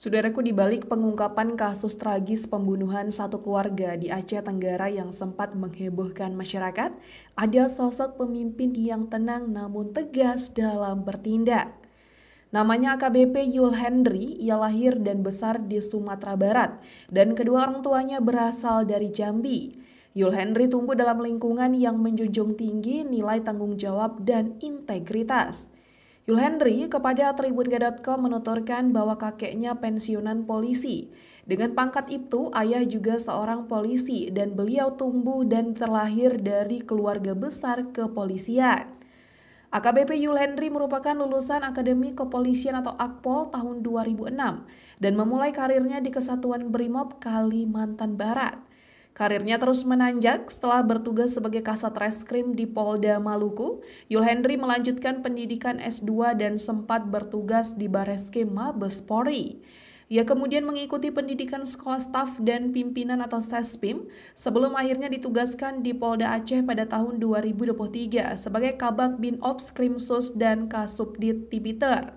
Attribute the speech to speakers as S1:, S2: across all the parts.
S1: Saudaraku, di balik pengungkapan kasus tragis pembunuhan satu keluarga di Aceh Tenggara yang sempat menghebohkan masyarakat, ada sosok pemimpin yang tenang namun tegas dalam bertindak. Namanya AKBP Yul Hendry. Ia lahir dan besar di Sumatera Barat, dan kedua orang tuanya berasal dari Jambi. Yul Hendry tumbuh dalam lingkungan yang menjunjung tinggi nilai tanggung jawab dan integritas. Yul Hendry kepada Tribun.com menuturkan bahwa kakeknya pensiunan polisi. Dengan pangkat itu, ayah juga seorang polisi dan beliau tumbuh dan terlahir dari keluarga besar kepolisian. AKBP Yul Hendry merupakan lulusan Akademi Kepolisian atau Akpol tahun 2006 dan memulai karirnya di Kesatuan Brimob Kalimantan Barat. Karirnya terus menanjak setelah bertugas sebagai Kasat Reskrim di Polda Maluku. Yul Hendry melanjutkan pendidikan S2 dan sempat bertugas di Bareskrim Mabes Polri. Ia kemudian mengikuti pendidikan sekolah staf dan pimpinan atau Sespim sebelum akhirnya ditugaskan di Polda Aceh pada tahun 2023 sebagai Kabak Binops Krimsus dan Kasubdit Tipiter.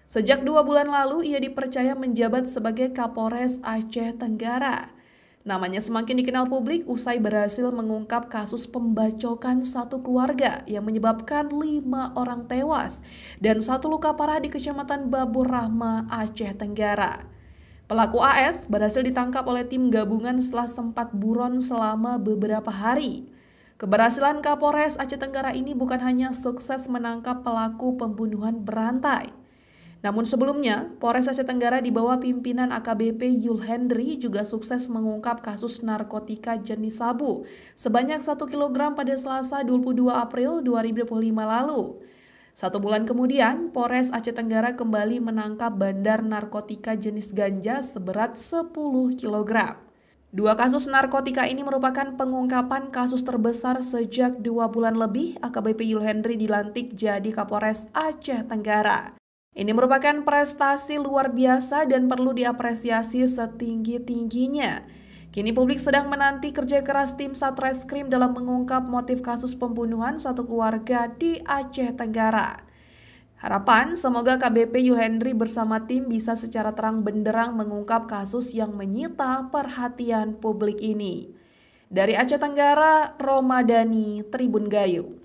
S1: Sejak 2 bulan lalu, ia dipercaya menjabat sebagai Kapolres Aceh Tenggara. Namanya semakin dikenal publik usai berhasil mengungkap kasus pembacokan satu keluarga yang menyebabkan 5 orang tewas dan 1 luka parah di Kecamatan Babur Rahma, Aceh Tenggara. Pelaku AS berhasil ditangkap oleh tim gabungan setelah sempat buron selama beberapa hari. Keberhasilan Kapolres Aceh Tenggara ini bukan hanya sukses menangkap pelaku pembunuhan berantai. Namun sebelumnya, Polres Aceh Tenggara di bawah pimpinan AKBP Yul Hendry juga sukses mengungkap kasus narkotika jenis sabu sebanyak 1 kg pada Selasa 22 April 2025 lalu. 1 bulan kemudian, Polres Aceh Tenggara kembali menangkap bandar narkotika jenis ganja seberat 10 kg. 2 kasus narkotika ini merupakan pengungkapan kasus terbesar sejak 2 bulan lebih AKBP Yul Hendry dilantik jadi Kapolres Aceh Tenggara. Ini merupakan prestasi luar biasa dan perlu diapresiasi setinggi-tingginya. Kini publik sedang menanti kerja keras tim Satreskrim dalam mengungkap motif kasus pembunuhan satu keluarga di Aceh Tenggara. Harapan semoga KBP Yul Hendry bersama tim bisa secara terang benderang mengungkap kasus yang menyita perhatian publik ini. Dari Aceh Tenggara, Romadani, Tribun Gayu.